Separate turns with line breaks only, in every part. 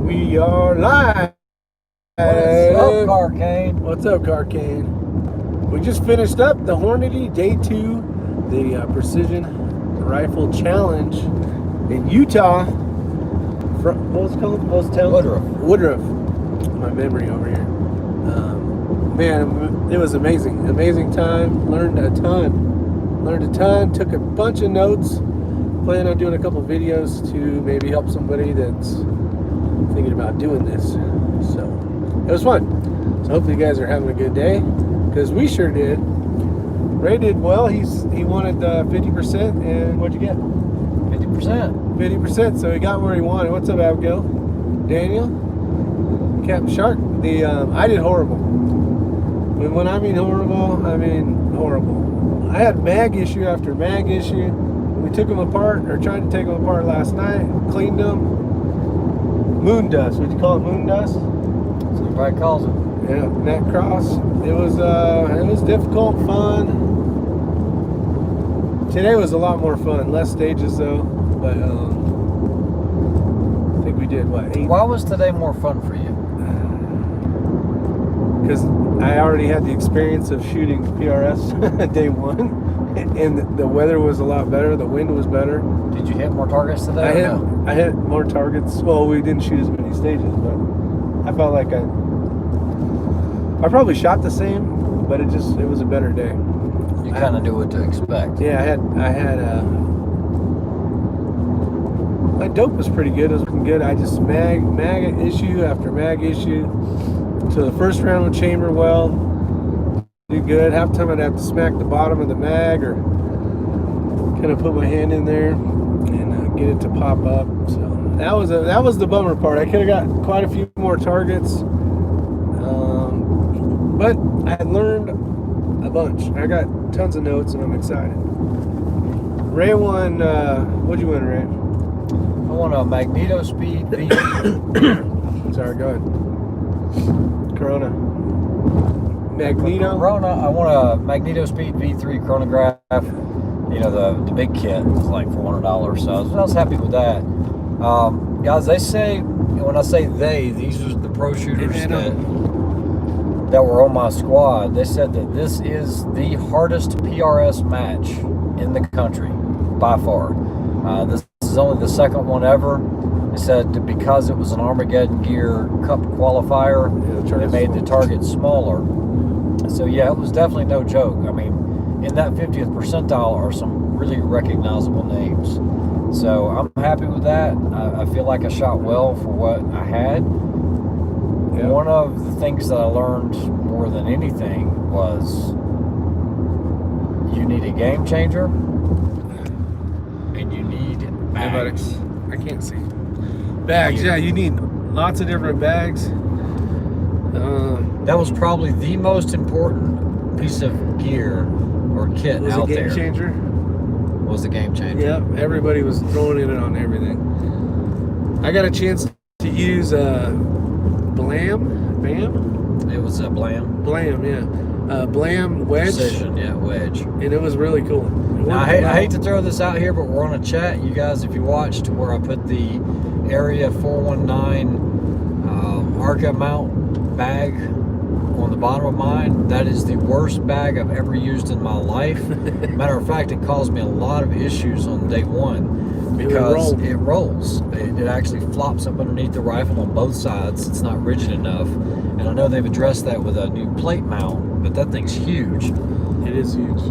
We are live.
What's up, Carcane?
What's up, Carcane? We just finished up the Hornady Day 2, the Precision Rifle Challenge in Utah. What was it called? What was the town? Woodruff. My memory over here. Man, it was amazing. Amazing time. Learned a ton. Took a bunch of notes. Plan on doing a couple videos to maybe help somebody that's thinking about doing this. So it was fun. So hopefully you guys are having a good day, because we sure did. Ray did well. He wanted 50%, and what'd you get?
50%.
50%. So he got where he wanted. What's up, Abigail? Daniel? Captain Shark? I did horrible. When I mean horrible, I mean horrible. I had mag issue after mag issue. We took them apart, or tried to take them apart last night. Cleaned them. Moon dust. Would you call it moon dust?
So everybody calls it.
Yeah, neck cross. It was difficult, fun. Today was a lot more fun. Less stages though, but I think we did what, 8?
Why was today more fun for you?
Because I already had the experience of shooting PRS day 1, and the weather was a lot better. The wind was better.
Did you hit more targets today?
I hit more targets. Well, we didn't shoot as many stages, but I felt like I probably shot the same, but it was a better day.
You kind of knew what to expect.
Yeah, I had my dope was pretty good. It was looking good. I just mag issue after mag issue. So the first round with chamber well, did good. Half the time I'd have to smack the bottom of the mag, or kind of put my hand in there and get it to pop up. So that was the bummer part. I could have got quite a few more targets, but I learned a bunch. I got tons of notes, and I'm excited. Ray won. What'd you win, Ray?
I want a Magneto Speed V.
Sorry, go ahead. Corona. Magneto.
Corona. I want a Magneto Speed V3 chronograph. You know, the big kit was like $400, so I was happy with that. Guys, they say, when I say these are the pro shooters that were on my squad. They said that this is the hardest PRS match in the country by far. This is only the second one ever. They said that because it was an Armageddon Gear Cup qualifier, it made the target smaller. So yeah, it was definitely no joke. I mean, in that 50th percentile are some really recognizable names. So I'm happy with that. I feel like I shot well for what I had. Yeah. One of the things that I learned more than anything was you need a game changer, and you need bags.
I can't see. Bags, yeah, you need lots of different bags.
That was probably the most important piece of gear or kit out there.
Was a game changer?
Was a game changer.
Yep, everybody was throwing it on everything. I got a chance to use BAM?
It was a BLAM.
BLAM, yeah. BLAM wedge.
Precision, yeah, wedge.
And it was really cool.
Now, I hate to throw this out here, but we're on a chat. You guys, if you watched where I put the Area 419 Arca mount bag on the bottom of mine, that is the worst bag I've ever used in my life. Matter of fact, it caused me a lot of issues on day 1 because it rolls. It actually flops up underneath the rifle on both sides. It's not rigid enough. And I know they've addressed that with a new plate mount, but that thing's huge.
It is huge.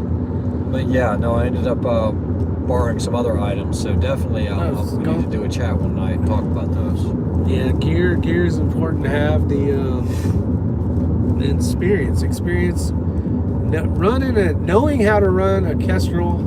But yeah, no, I ended up borrowing some other items, so definitely we need to do a chat one night and talk about those.
Yeah, gear is important to have. The experience knowing how to run a Kestrel.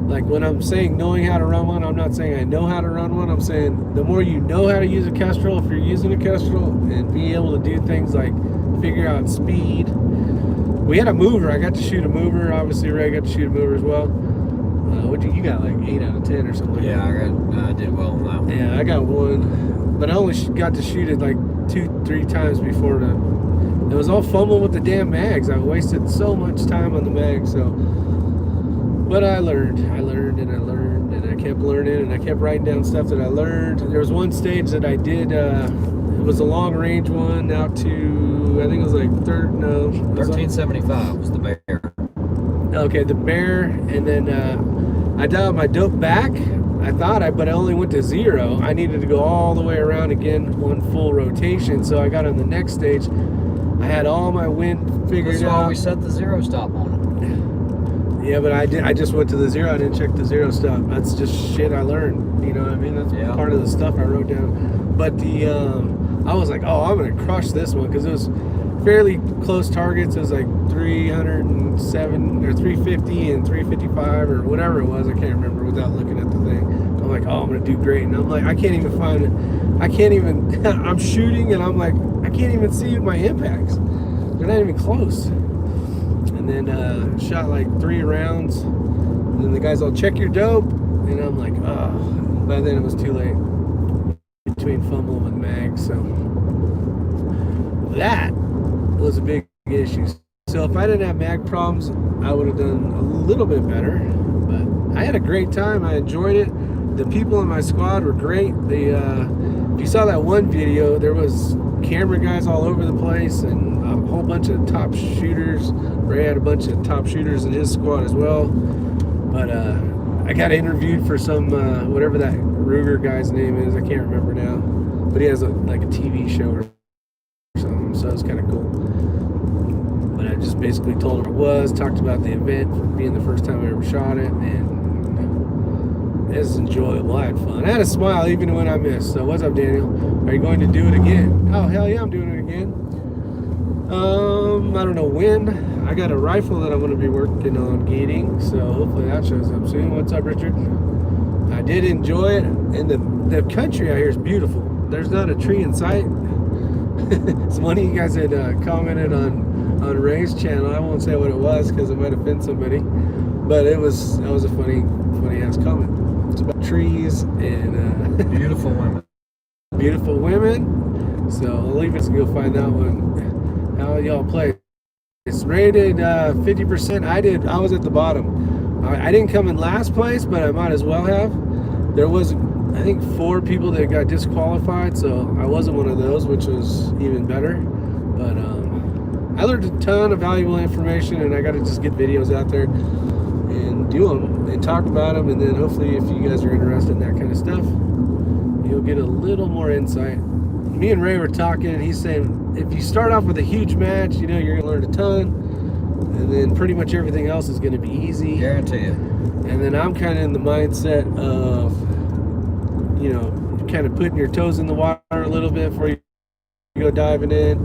Like when I'm saying knowing how to run one, I'm not saying I know how to run one. I'm saying the more you know how to use a Kestrel, if you're using a Kestrel, and be able to do things like figure out speed. We had a mover. I got to shoot a mover. Obviously, Ray got to shoot a mover as well. What you got, like 8 out of 10 or something?
Yeah, I did well on that one.
Yeah, I got 1, but I only got to shoot it like 2-3 times before it was all fumbling with the damn mags. I wasted so much time on the mags. So, but I learned, and I kept learning, and I kept writing down stuff that I learned. There was one stage that I did, it was a long range one out to, I think it was like
1375 was the bear.
Okay, the bear, and then I dialed my dope back. But I only went to 0. I needed to go all the way around again, one full rotation. So I got on the next stage. I had all my wind figured out.
That's why we set the 0 stop on
it. Yeah, but I just went to the 0. I didn't check the 0 stop. That's just shit I learned. You know what I mean? That's part of the stuff I wrote down. But I was like, oh, I'm gonna crush this one because it was fairly close targets. It was like 307 or 350 and 355 or whatever it was. I can't remember without looking at the thing. I'm like, oh, I'm gonna do great, and I'm like, I can't even find it. I can't even. I'm shooting, and I'm like, I can't even see my impacts. They're not even close. And then shot like 3 rounds. And then the guys all check your dope, and I'm like, oh. By then it was too late. Between fumbling with mags, so that was a big issue. So if I didn't have mag problems, I would have done a little bit better. But I had a great time. I enjoyed it. The people in my squad were great. They, if you saw that one video, there was camera guys all over the place and a whole bunch of top shooters. Ray had a bunch of top shooters in his squad as well. But I got interviewed for some whatever that Ruger guy's name is. I can't remember now. But he has like a TV show or something, so it's kind of cool. But I just basically told him what it was, talked about the event being the first time I ever shot it, and it was enjoyable. I had fun. I had a smile even when I missed. So what's up, Daniel? Are you going to do it again? Oh, hell yeah, I'm doing it again. I don't know when. I got a rifle that I'm going to be working on gating, so hopefully that shows up soon. What's up, Richard? I did enjoy it, and the country out here is beautiful. There's not a tree in sight. So one of you guys had commented on Ray's channel. I won't say what it was because it might offend somebody, but that was a funny ass comment. It's about trees and
beautiful women.
Beautiful women. So I'll leave it to go find that one. How y'all play? It's rated 50%. I was at the bottom. I didn't come in last place, but I might as well have. There was, I think, 4 people that got disqualified, so I wasn't one of those, which was even better. But I learned a ton of valuable information, and I got to just get videos out there and do them and talk about them, and then hopefully if you guys are interested in that kind of stuff, you'll get a little more insight. Me and Ray were talking, and he's saying if you start off with a huge match, you know, you're going to learn a ton, and then pretty much everything else is going to be easy.
Guarantee it.
And then I'm kind of in the mindset of, you know, kind of putting your toes in the water a little bit before you go diving in,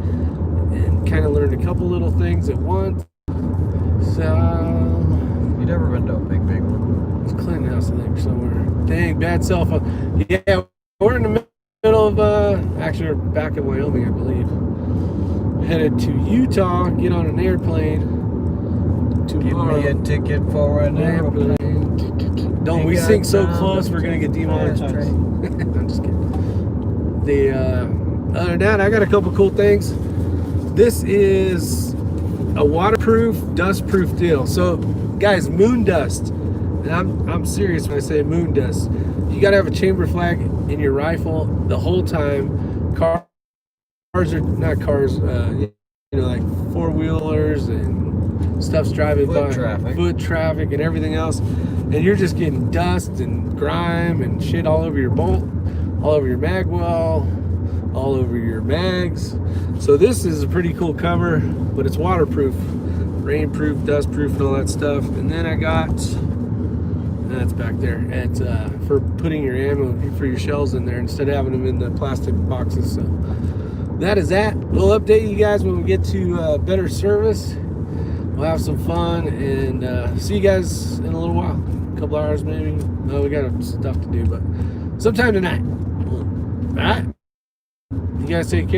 and kind of learn a couple little things at once. So
you never been to a big one?
It's Clinton House, I think, somewhere. Dang, bad cell phone. Yeah, we're in the middle of actually we're back in Wyoming, I believe. Headed to Utah, get on an airplane. Tomorrow.
Give me a ticket for an airplane.
Don't we sing so close we're gonna get demonetized. I'm just kidding. Other than that, I got a couple cool things. This is a waterproof, dust-proof deal. So, guys, moon dust. And I'm serious when I say moon dust. You gotta have a chamber flag in your rifle the whole time. Cars are not cars. You know, like 4-wheelers and stuff's driving by. Foot traffic and everything else. And you're just getting dust and grime and shit all over your bolt, all over your mag well, all over your mags. So this is a pretty cool cover, but it's waterproof, rainproof, dustproof, and all that stuff. And then I got, that's back there, it's for putting your ammo for your shells in there instead of having them in the plastic boxes. So that is that. We'll update you guys when we get to better service. We'll have some fun, and see you guys in a little while. A couple hours maybe. No, we got stuff to do, but sometime tonight. All right. You guys take care.